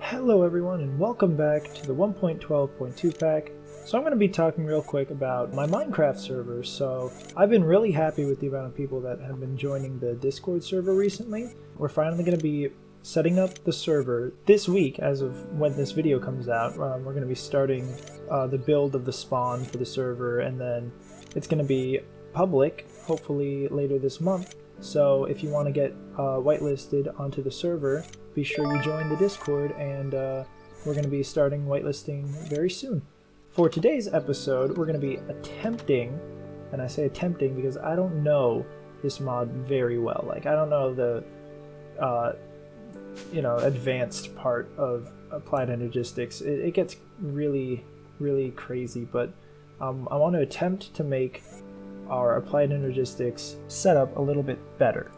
Hello everyone and welcome back to the 1.12.2 pack. So I'm going to be talking real quick about my Minecraft server. So I've been really happy with the amount of people that have been joining the Discord server recently. We're finally going to be setting up the server this week as of when this video comes out. We're going to be starting the build of the spawn for the server, and then it's going to be public hopefully later this month. So if you want to get whitelisted onto the server, be sure you join the Discord, and we're going to be starting whitelisting very soon. For today's episode, we're going to be attempting, and I say attempting because I don't know this mod very well. Like, I don't know the, advanced part of Applied Energistics. It gets really, really crazy, but I want to attempt to make our Applied Energistics setup a little bit better,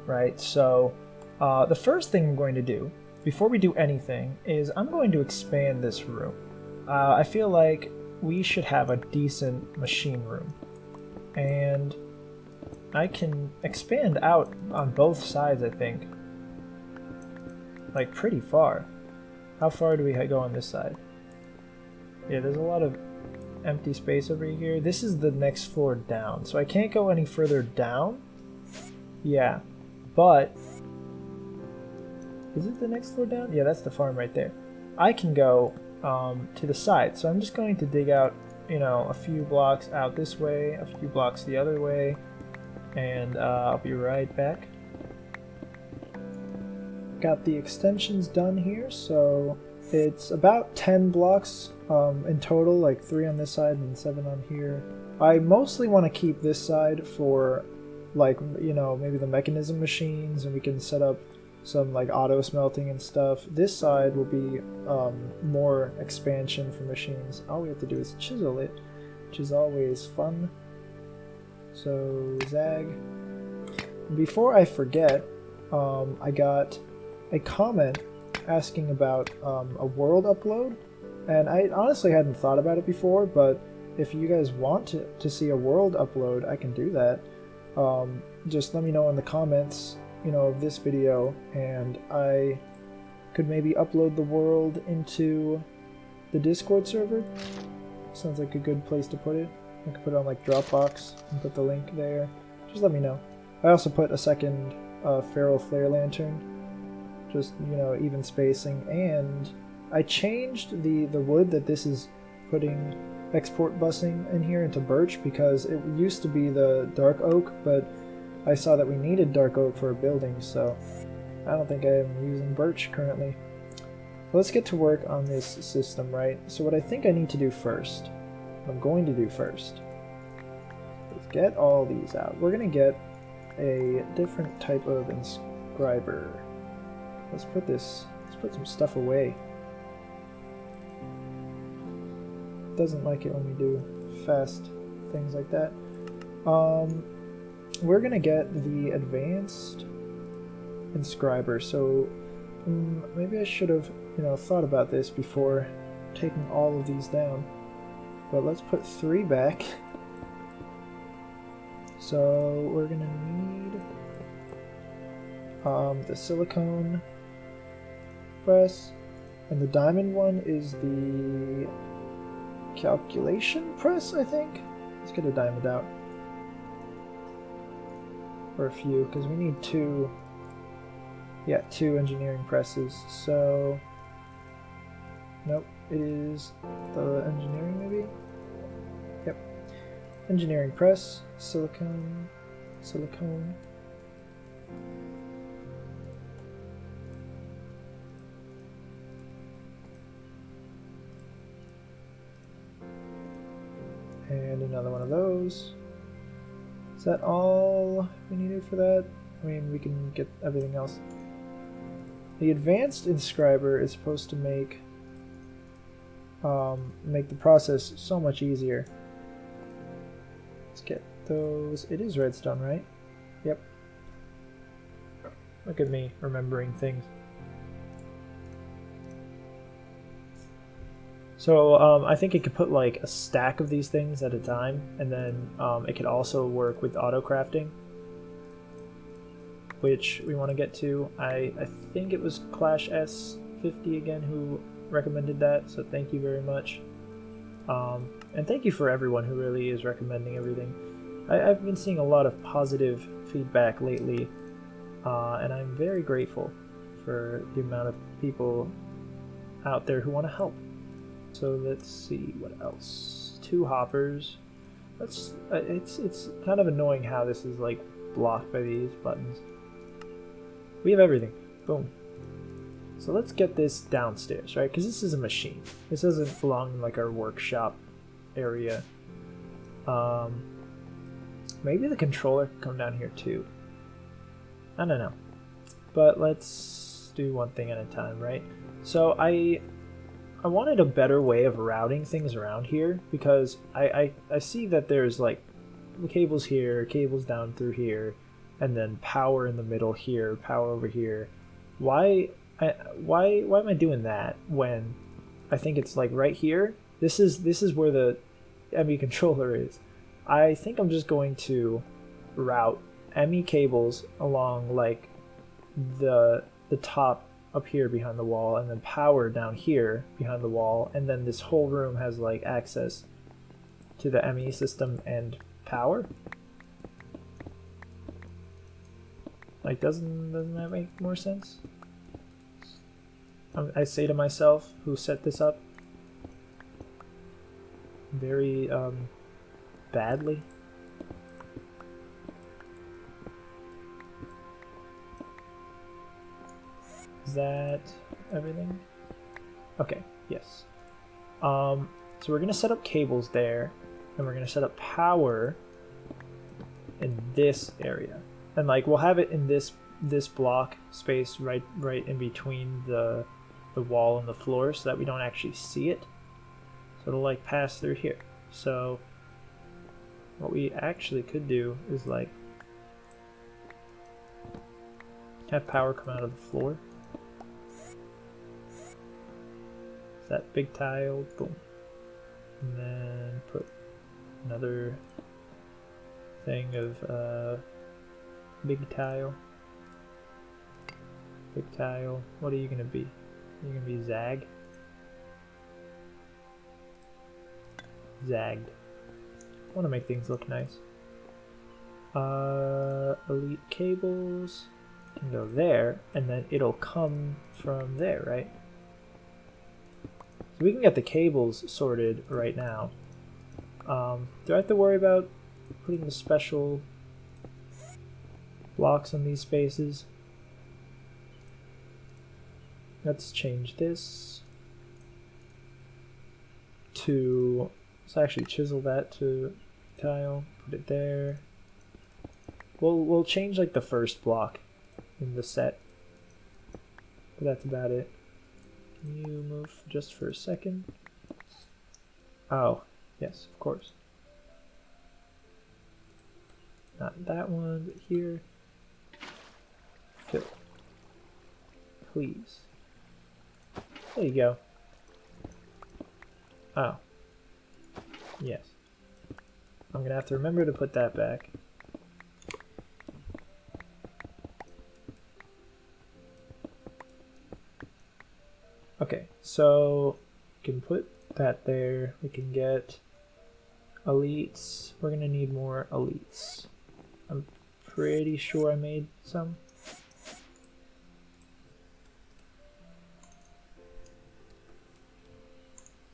right? So the first thing I'm going to do before we do anything is I'm going to expand this room. I feel like we should have a decent machine room, and I can expand out on both sides, I think, like pretty far. How far do we go on this side? Yeah, there's a lot of empty space over here. This is the next floor down, so I can't go any further down. Yeah, but is it the next floor down? Yeah, that's the farm right there. I can go to the side, so I'm just going to dig out, a few blocks out this way, a few blocks the other way, and I'll be right back. Got the extensions done here, so it's about 10 blocks in total, like 3 on this side and 7 on here. I mostly want to keep this side for, like, maybe the mechanism machines, and we can set up some like auto smelting and stuff. This side will be more expansion for machines. All we have to do is chisel it, which is always fun. So zag. Before I forget, I got a comment asking about a world upload, and I honestly hadn't thought about it before, but if you guys want to see a world upload, I can do that. Just let me know in the comments of this video, and I could maybe upload the world into the Discord server. Sounds like a good place to put it. I could put it on like Dropbox and put the link there. Just let me know. I also put a second feral flare lantern, just even spacing, and I changed the wood that this is putting export busing in here into birch, because it used to be the dark oak, but I saw that we needed dark oak for a building, so I don't think I am using birch currently. Let's get to work on this system, right? So what I think I need to do first, what I'm going to do first, is get all these out. We're going to get a different type of inscriber. Let's put some stuff away. Doesn't like it when we do fast things like that. We're gonna get the advanced inscriber, so maybe I should have thought about this before taking all of these down, but let's put 3 back. So we're gonna need the silicone press, and the diamond one is the calculation press, I think. Let's get a diamond out. Or a few, because we need 2 engineering presses. So nope, it is the engineering, maybe. Yep, engineering press, silicone. And another one of those. Is that all we needed for that? I mean, we can get everything else. The advanced inscriber is supposed to make the process so much easier. Let's get those. It is redstone, right? Yep. Look at me remembering things. So I think it could put like a stack of these things at a time, and then it could also work with auto crafting. which we want to get to. I think it was Clash S 50 again who recommended that, so thank you very much. And thank you for everyone who really is recommending everything. I've been seeing a lot of positive feedback lately, and I'm very grateful for the amount of people out there who want to help. So let's see what else. 2 hoppers. It's kind of annoying how this is like blocked by these buttons. We have everything. Boom. So let's get this downstairs, right? Because this is a machine. This doesn't belong in like our workshop area. Maybe the controller can come down here too. I don't know. But let's do one thing at a time, right? So I wanted a better way of routing things around here, because I see that there's like cables here, cables down through here, and then power in the middle here, power over here. Why am I doing that when I think it's like right here? This is where the ME controller is. I think I'm just going to route ME cables along like the top up here behind the wall, and then power down here behind the wall, and then this whole room has like access to the ME system and power. Like, doesn't that make more sense? I say to myself, who set this up very badly. Is that everything? Okay, yes. So we're gonna set up cables there, and we're gonna set up power in this area, and like we'll have it in this block space right in between the wall and the floor, so that we don't actually see it. So it'll like pass through here. So what we actually could do is like have power come out of the floor. That big tile, boom. And then put another thing of big tile. Big tile. What are you gonna be? You're gonna be zag? Zagged. I wanna make things look nice. Elite cables can go there, and then it'll come from there, right? So we can get the cables sorted right now. Do I have to worry about putting the special blocks on these spaces? Let's change this to, let's actually chisel that to tile, put it there. We'll change like the first block in the set, but that's about it. Can you move just for a second? Oh, yes, of course. Not that one, but here. Fill. Please. There you go. Oh. Yes. I'm gonna have to remember to put that back. Okay, so we can put that there. We can get elites. We're gonna need more elites. I'm pretty sure I made some.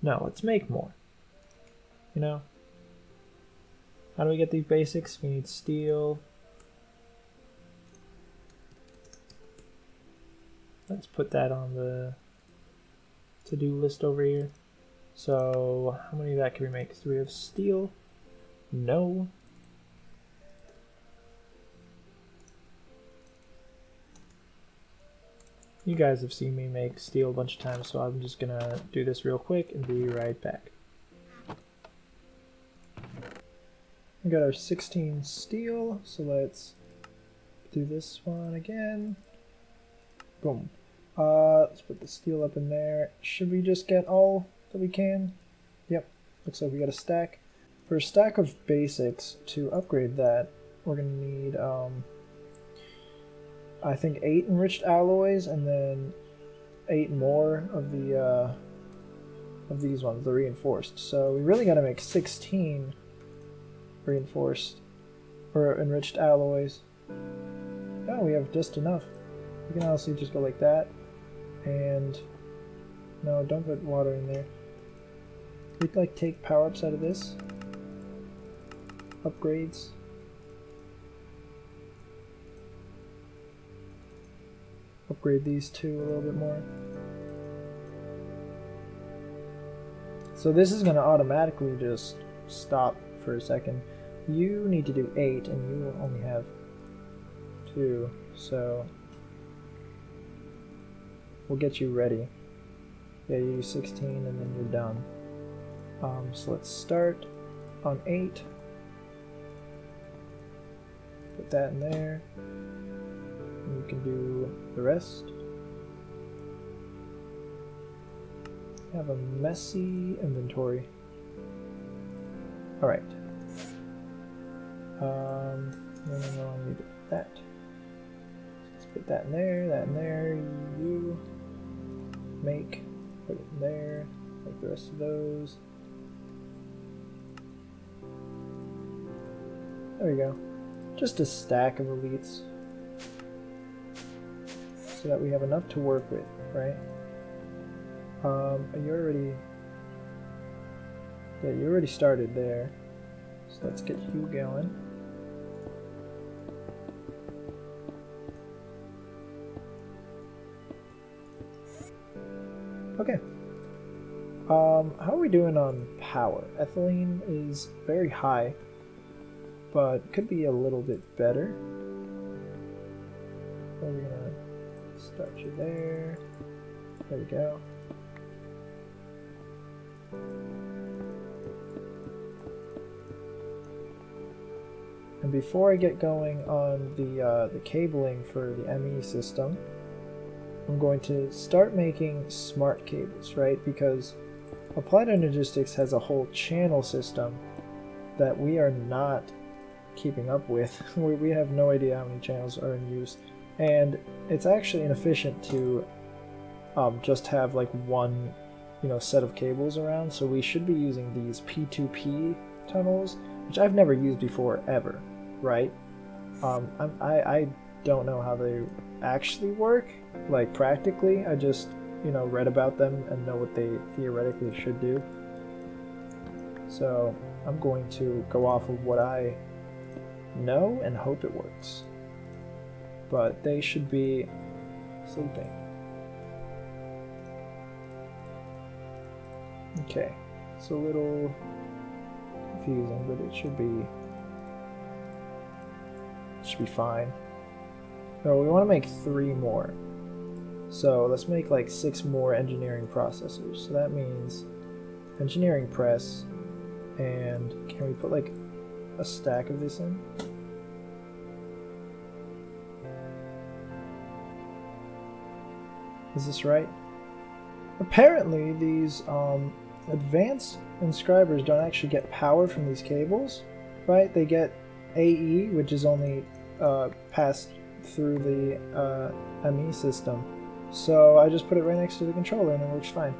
No, let's make more. You know? How do we get these basics? We need steel. Let's put that on the to-do list over here. So how many of that can we make? Do we have steel? No. You guys have seen me make steel a bunch of times, so I'm just gonna do this real quick and be right back. We got our 16 steel, so let's do this one again. Boom. Let's put the steel up in there. Should we just get all that we can? Yep, looks like we got a stack. For a stack of basics, to upgrade that, we're gonna need I think 8 enriched alloys, and then 8 more of these ones, the reinforced. So we really got to make 16 reinforced or enriched alloys. Oh, we have just enough. We can honestly just go like that. And no, don't put water in there. We'd like take power-ups out of this. Upgrades. Upgrade these two a little bit more. So this is going to automatically just stop for a second. You need to do 8 and you will only have 2, so we'll get you ready. Yeah, you do 16 and then you're done. So let's start on 8. Put that in there. And you can do the rest. Have a messy inventory. Alright. No, I need that. Let's put that in there, that in there. You make, put it in there, like the rest of those. There we go. Just a stack of elites. So that we have enough to work with, right? You already... Yeah, you already started there. So let's get you going. Okay. How are we doing on power? Ethylene is very high, but could be a little bit better. So we're gonna start you there. There we go. And before I get going on the cabling for the ME system, I'm going to start making smart cables, right? Because Applied Energistics has a whole channel system that we are not keeping up with. We have no idea how many channels are in use, and it's actually inefficient to just have like one, set of cables around. So we should be using these P2P tunnels, which I've never used before ever, right? I don't know how they actually work, like practically. I just read about them and know what they theoretically should do. So I'm going to go off of what I know and hope it works. But they should be sleeping. Okay, it's a little confusing, but it should be fine. No, we want to make 3 more. So let's make like 6 more engineering processors. So that means engineering press, and can we put like a stack of this in? Is this right? Apparently these advanced inscribers don't actually get power from these cables, right? They get AE, which is only passed through the ME system. So I just put it right next to the controller and it works fine.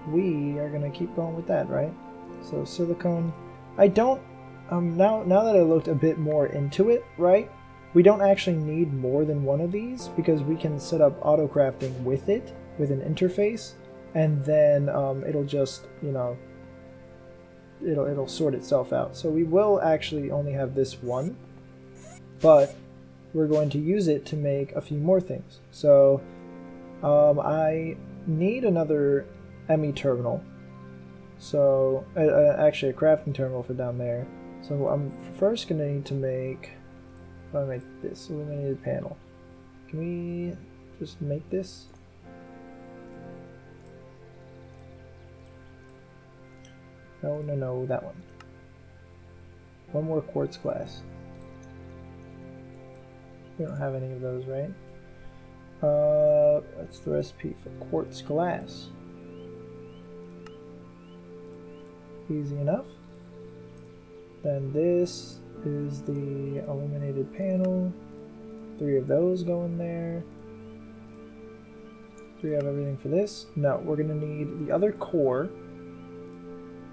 We are gonna keep going with that, right? So silicone. I don't now that I looked a bit more into it, right? We don't actually need more than one of these because we can set up auto crafting with it, with an interface, and then it'll just it'll sort itself out. So we will actually only have this one, but we're going to use it to make a few more things. So I need another ME terminal. So actually a crafting terminal for down there. So I'm first going to need to make, how do I make this illuminated panel? Can we just make this? No, that one. One more quartz glass. We don't have any of those, right? That's the recipe for quartz glass. Easy enough. Then this is the illuminated panel. 3 of those go in there. Do we have everything for this? No, we're going to need the other core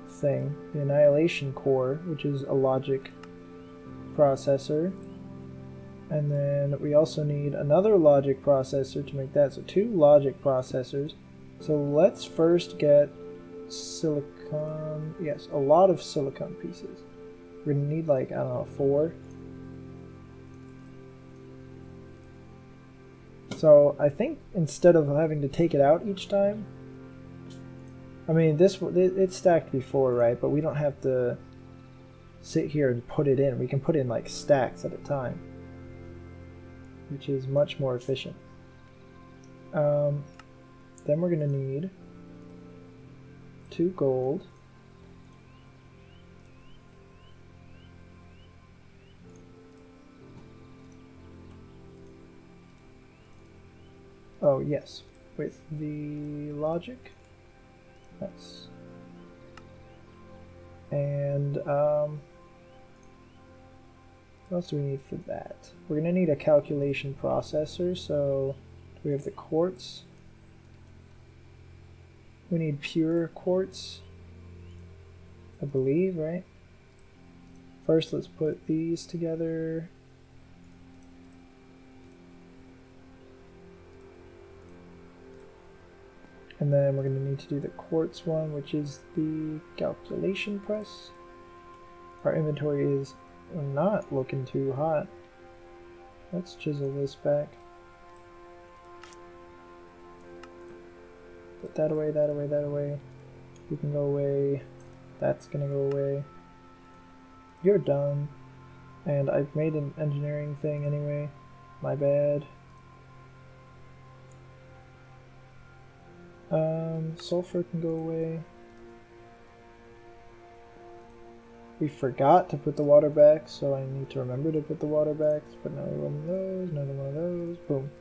thing, the annihilation core, which is a logic processor. And then we also need another logic processor to make that, so 2 logic processors. So let's first get silicon, yes, a lot of silicon pieces. We're going to need like, I don't know, 4. So I think instead of having to take it out each time, I mean, it's stacked before, right? But we don't have to sit here and put it in. We can put in like stacks at a time, which is much more efficient. Then we're going to need 2 gold. Oh, yes, with the logic. Nice. And, what else do we need for that? We're going to need a calculation processor, so we have the quartz. We need pure quartz, I believe, right? First, let's put these together. And then we're going to need to do the quartz one, which is the calculation press. Our inventory is not looking too hot. Let's chisel this back. Put that away, that away, that away. You can go away. That's going to go away. You're done. And I've made an engineering thing anyway. My bad. Sulfur can go away. We forgot to put the water back, so I need to remember to put the water back. Put another one of those, another one of those, boom.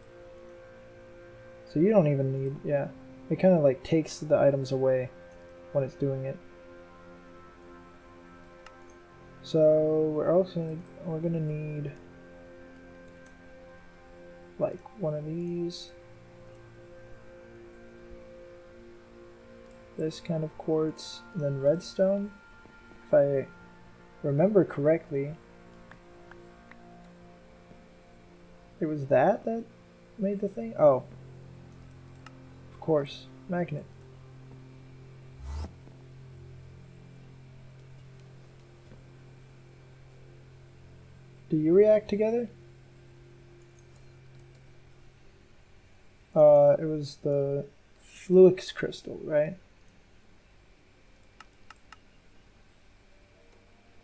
So you don't even need, yeah. It kind of like takes the items away when it's doing it. So we're gonna need like one of these. This kind of quartz, and then redstone. If I remember correctly, it was that made the thing? Oh, of course, magnet. Do you react together? It was the Fluix crystal, right?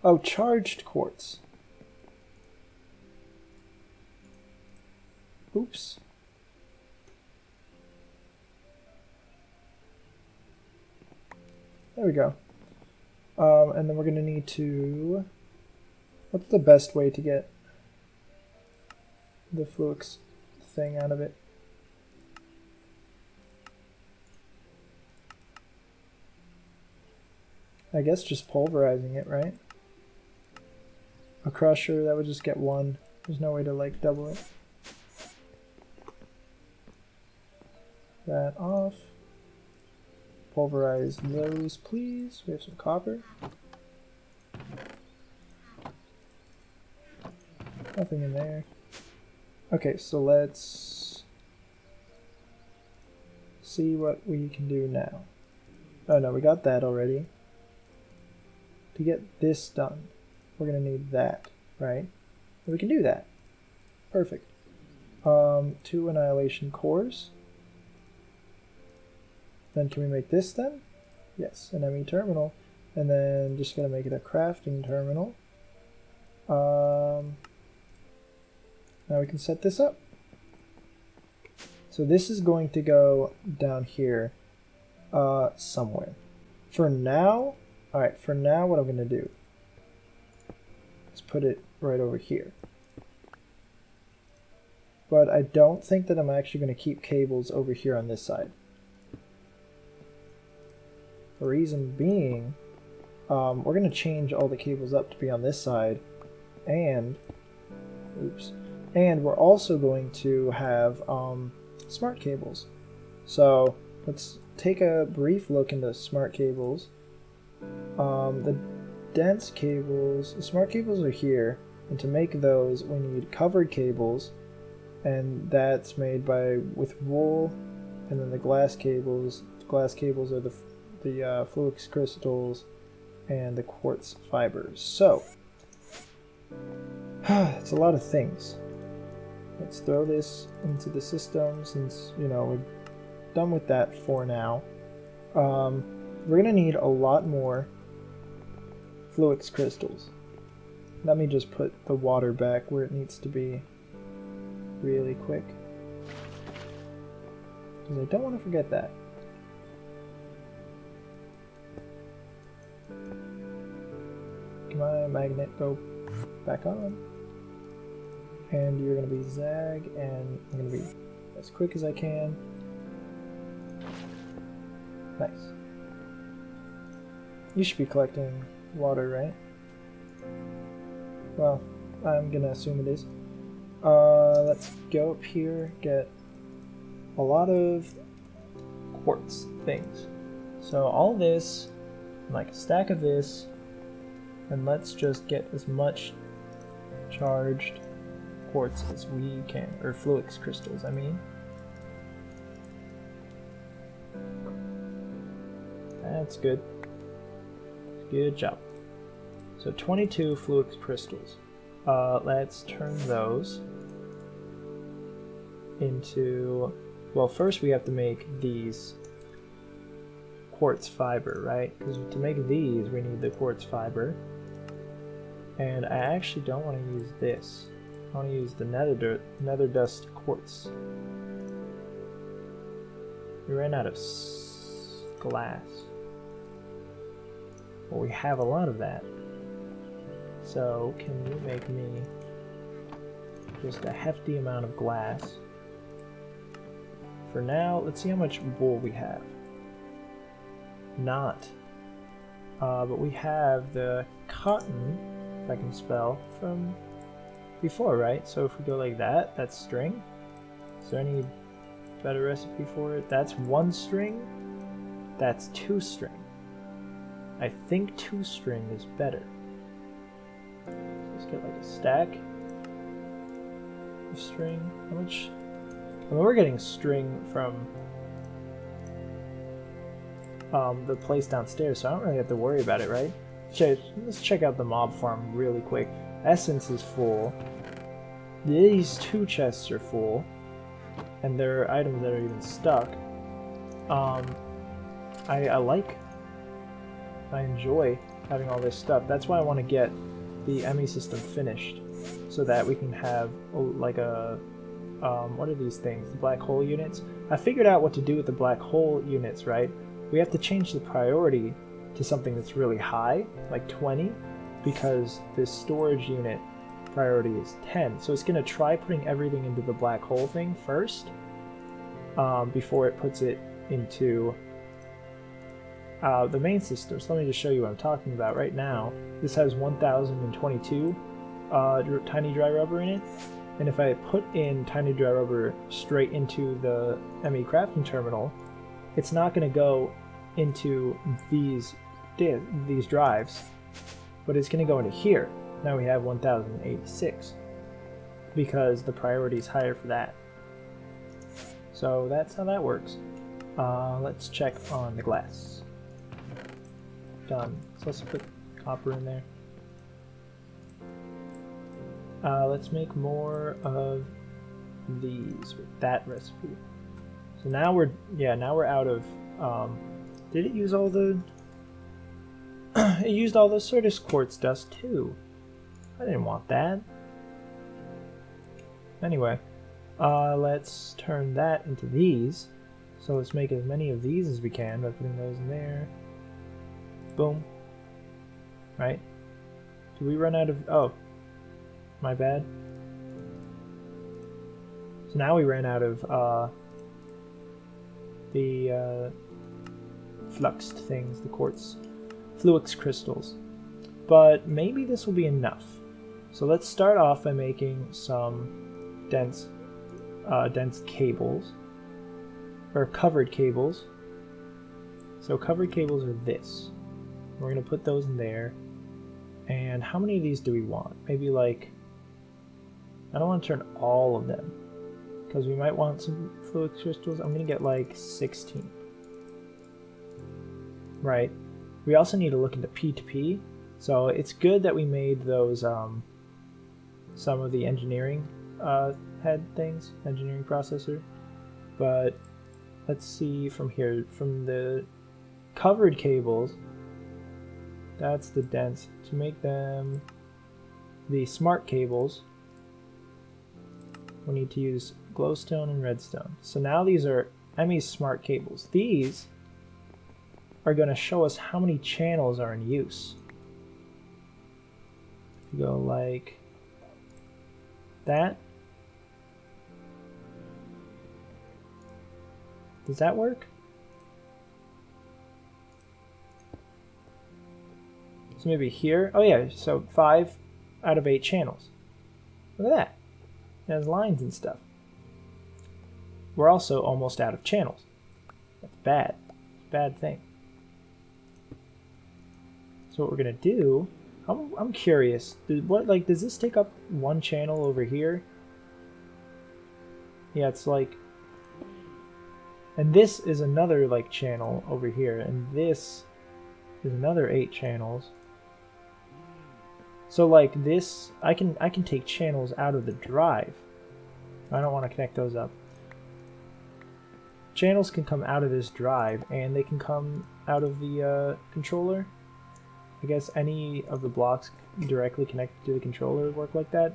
Oh, charged quartz. Oops. There we go. And then we're going to need to... What's the best way to get the Fluix thing out of it? I guess just pulverizing it, right? A crusher, that would just get 1. There's no way to like double it. That off. Pulverize those, please. We have some copper. Nothing in there. Okay, so let's see what we can do now. Oh no, we got that already. To get this done, we're going to need that, right? And we can do that. Perfect. 2 annihilation cores. Then can we make this then? Yes, an ME terminal. And then just going to make it a crafting terminal. Now we can set this up. So this is going to go down here somewhere. For now, alright, for now what I'm going to do is put it right over here. But I don't think that I'm actually going to keep cables over here on this side. The reason being, we're going to change all the cables up to be on this side, and oops, and we're also going to have smart cables. So let's take a brief look into smart cables. The dense cables, the smart cables are here, and to make those we need covered cables, and that's made with wool, and then the glass cables. The glass cables are the Fluix crystals and the quartz fibers. So it's a lot of things. Let's throw this into the system since, you know, we're done with that for now. We're gonna need a lot more Fluix crystals. Let me just put the water back where it needs to be really quick, because I don't want to forget that. Can my magnet go back on? And you're going to be zag, and I'm going to be as quick as I can. Nice. You should be collecting water, right? Well, I'm going to assume it is. Let's go up here, get a lot of quartz things. So all this, like a stack of this, and let's just get as much charged quartz as we can, or Fluix crystals, I mean. That's good. Good job. So 22 Fluix crystals. Let's turn those into, well, first we have to make these quartz fiber, right? Because to make these we need the quartz fiber. And I actually don't want to use this. I want to use the nether dust quartz. We ran out of glass. Well, we have a lot of that. So can you make me just a hefty amount of glass? For now, let's see how much wool we have. Not. But we have the cotton, if I can spell, from before, right? So if we go like that, that's string. Is there any better recipe for it? That's 1 string. That's 2 string. I think 2 string is better. So let's get like a stack of string. How much? I mean, we're getting string from the place downstairs, so I don't really have to worry about it, right? Let's check out the mob farm really quick. Essence is full. These 2 chests are full, and there are items that are even stuck. I enjoy having all this stuff. That's why I want to get the ME system finished, so that we can have like a what are these things? The black hole units? I figured out what to do with the black hole units, right? We have to change the priority to something that's really high, like 20, because this storage unit priority is 10. So it's going to try putting everything into the black hole thing first, before it puts it into the main system. So let me just show you what I'm talking about. Right now, this has 1022 tiny dry rubber in it. And if I put in tiny dry rubber straight into the ME crafting terminal, it's not going to go into these drives, but it's going to go into here. Now we have 1086 because the priority is higher for that. So that's how that works. Let's check on the glass. Done. So let's put copper in there. Let's make more of these with that recipe. So now we're out of. Did it use all the? It used all the Certus quartz dust too. I didn't want that. Anyway, let's turn that into these. So let's make as many of these as we can by putting those in there. Boom. Right? Do we run out of? Oh. My bad. So now we ran out of the fluxed things, the quartz Fluix crystals. But maybe this will be enough. So let's start off by making some dense cables. or covered cables. So covered cables are this. We're going to put those in there. And how many of these do we want? Maybe like, I don't want to turn all of them because we might want some fluid crystals. I'm going to get like 16. Right. We also need to look into P2P. So it's good that we made those, some of the engineering head things, engineering processor. But let's see from here, from the covered cables, that's the dense. To make them the smart cables, we need to use glowstone and redstone. So now these are Emmy's smart cables. These are going to show us how many channels are in use. If you go like that. Does that work? So maybe here. Oh yeah, so 5 out of 8 channels. Look at that. It has lines and stuff. We're also almost out of channels. That's bad. Bad thing. So what we're gonna do, I'm curious. Does this take up one channel over here? Yeah, it's like, and this is another like channel over here, and this is another 8 channels. So like this, I can take channels out of the drive. I don't want to connect those up. Channels can come out of this drive, and they can come out of the controller. I guess any of the blocks directly connected to the controller work like that.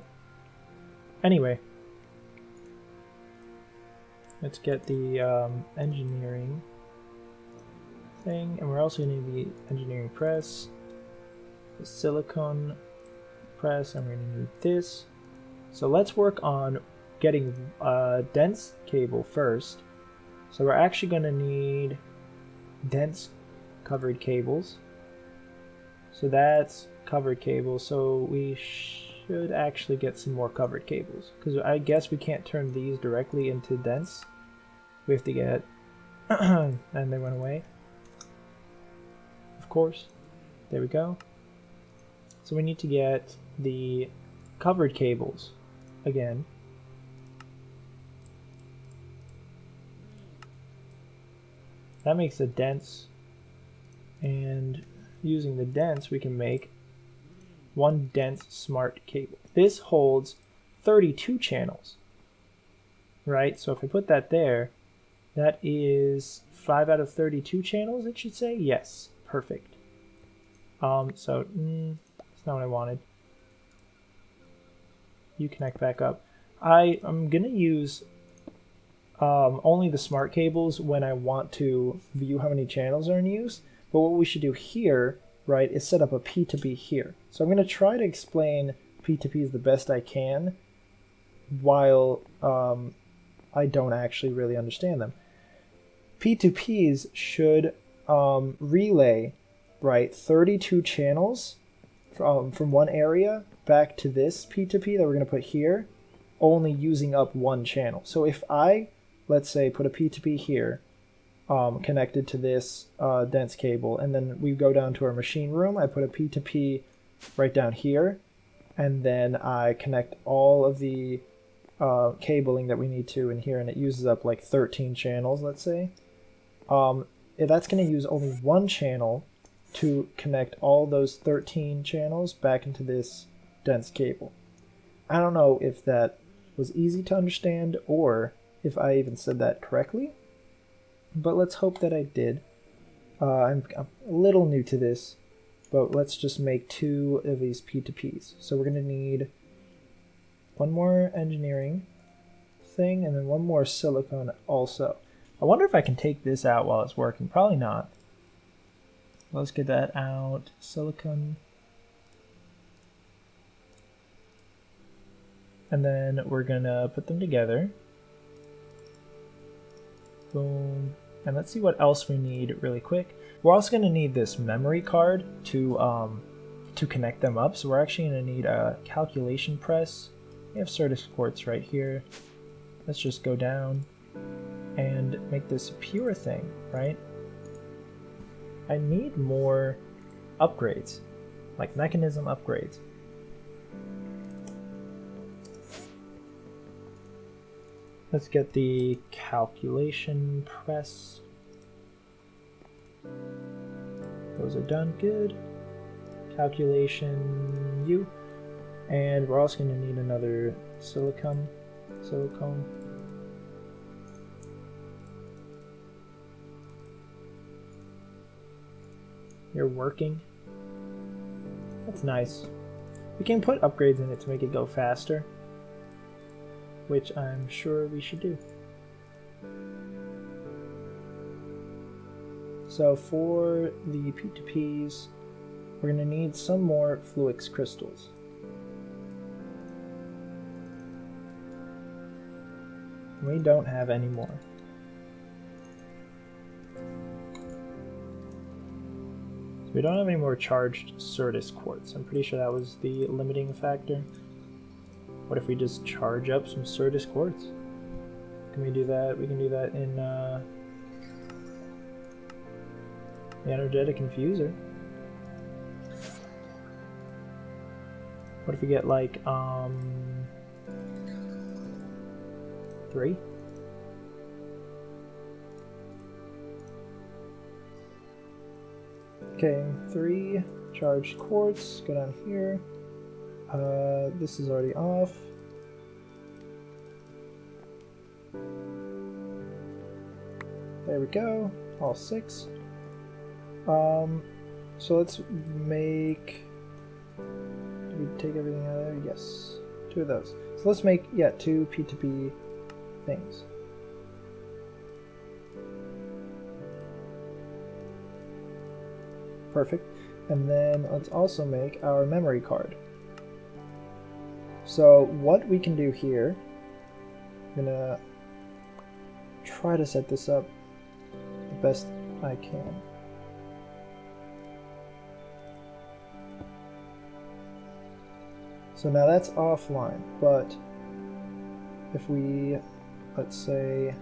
Anyway, let's get the engineering thing, and we're also going to need the engineering press, the silicon press, and we're going to need this. So let's work on getting a dense cable first. So we're actually going to need dense covered cables. So that's covered cables, so we should actually get some more covered cables, because I guess we can't turn these directly into dense. We have to get and they went away, of course. There we go. So we need to get the covered cables again. That makes a dense, and using the dense we can make one dense smart cable. This holds 32 channels, right? So if I put that there, that is 5 out of 32 channels, it should say. Yes, perfect. That's not what I wanted. You connect back up. I'm gonna use only the smart cables when I want to view how many channels are in use. But what we should do here, right, is set up a P2P here. So I'm going to try to explain P2Ps the best I can while I don't actually really understand them. P2Ps should relay, right, 32 channels from one area back to this P2P that we're going to put here, only using up one channel. So if I, let's say, put a P2P here, connected to this dense cable, and then we go down to our machine room, I put a P2P right down here, and then I connect all of the cabling that we need to in here, and it uses up like 13 channels, let's say. That's going to use only one channel to connect all those 13 channels back into this dense cable. I don't know if that was easy to understand or if I even said that correctly, but let's hope that I did. I'm a little new to this, but let's just make 2 of these P2Ps. So we're going to need one more engineering thing and then one more silicone also. I wonder if I can take this out while it's working. Probably not. Let's get that out. Silicone. And then we're going to put them together. Boom. And let's see what else we need really quick. We're also going to need this memory card to connect them up. So we're actually going to need a calculation press. We have Certus quartz right here. Let's just go down and make this a pure thing, right? I need more upgrades, like mechanism upgrades. Let's get the calculation press. Those are done, good. Calculation U. And we're also going to need another silicone. You're working. That's nice. We can put upgrades in it to make it go faster, which I'm sure we should do. So for the P2Ps, we're going to need some more Fluix crystals. We don't have any more. So we don't have any more charged Certus quartz. I'm pretty sure that was the limiting factor. What if we just charge up some Certus quartz? Can we do that? We can do that in the energetic infuser. What if we get like 3? Okay, 3 charged quartz. Go down here. This is already off. There we go. All 6. So let's make. Did we take everything out of there? Yes. 2 of those. So let's make 2 P2P things. Perfect. And then let's also make our memory card. So what we can do here, I'm gonna try to set this up the best I can. So now that's offline, but if we, let's say,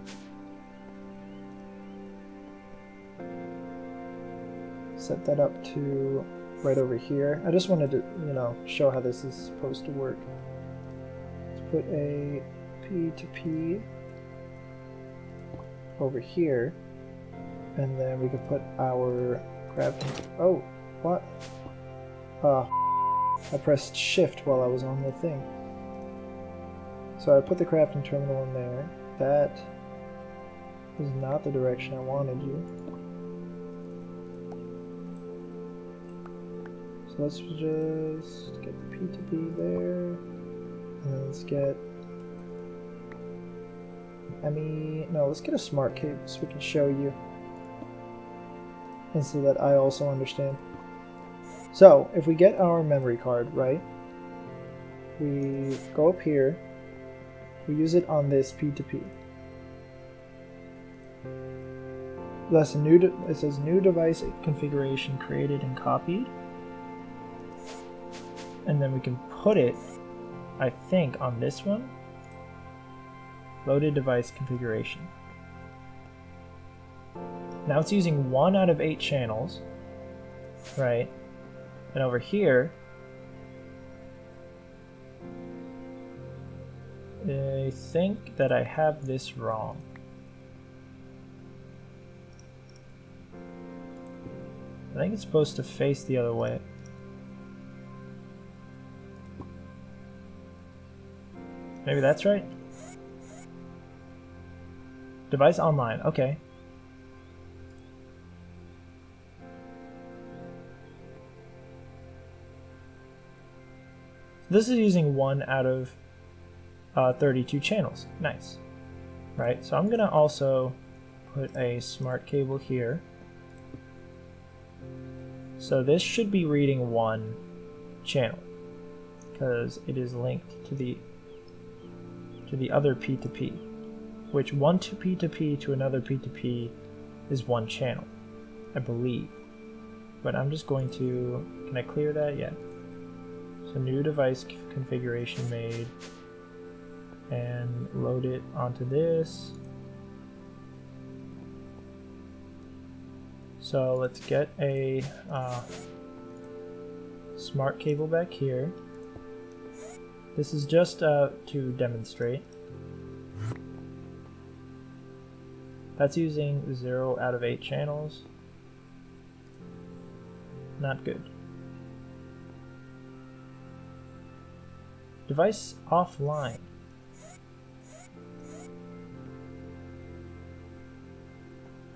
set that up to right over here. I just wanted to, show how this is supposed to work. Let's put a P2P over here, and then we could put our crafting. Oh, what? I pressed shift while I was on the thing. So I put the crafting terminal in there. That is not the direction I wanted you. So let's just get the P2P there. And then let's get let's get a smart cable so we can show you. And so that I also understand. So, if we get our memory card, right, we go up here, we use it on this P2P. That's it says new device configuration created and copied. And then we can put it, I think, on this one. Loaded device configuration. Now it's using 1 out of 8 channels, right? And over here, I think that I have this wrong. I think it's supposed to face the other way. Maybe that's right? Device online, okay. This is using 1 out of 32 channels. Nice. Right, so I'm gonna also put a smart cable here. So this should be reading 1 channel because it is linked to the other P2P, which one P2P to another P2P is 1 channel, I believe. But I'm just going to, can I clear that? Yeah. So new device configuration made, and load it onto this. So let's get a smart cable back here. This is just to demonstrate. That's using 0 out of 8 channels. Not good. Device offline.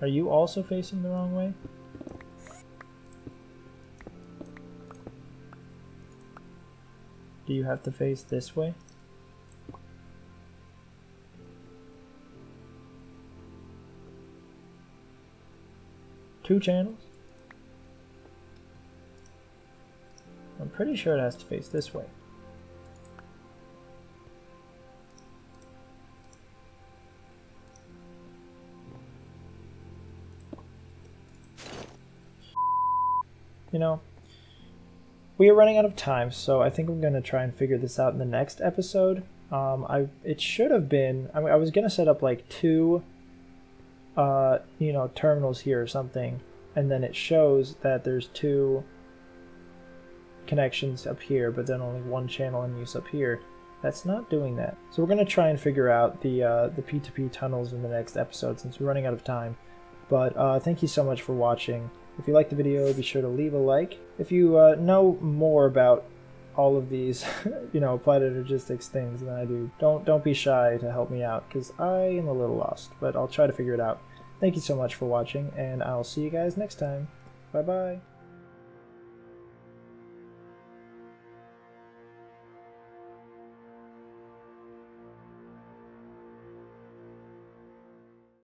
Are you also facing the wrong way? Do you have to face this way? Two channels? I'm pretty sure it has to face this way. You know, we are running out of time, so I think I'm going to try and figure this out in the next episode. It should have been, I was going to set up like two, terminals here or something, and then it shows that there's two connections up here, but then only one channel in use up here. That's not doing that. So we're going to try and figure out the P2P tunnels in the next episode since we're running out of time. But thank you so much for watching. If you liked the video, be sure to leave a like. If you know more about all of these, Applied Energistics things than I do, don't be shy to help me out, because I am a little lost, but I'll try to figure it out. Thank you so much for watching, and I'll see you guys next time. Bye-bye.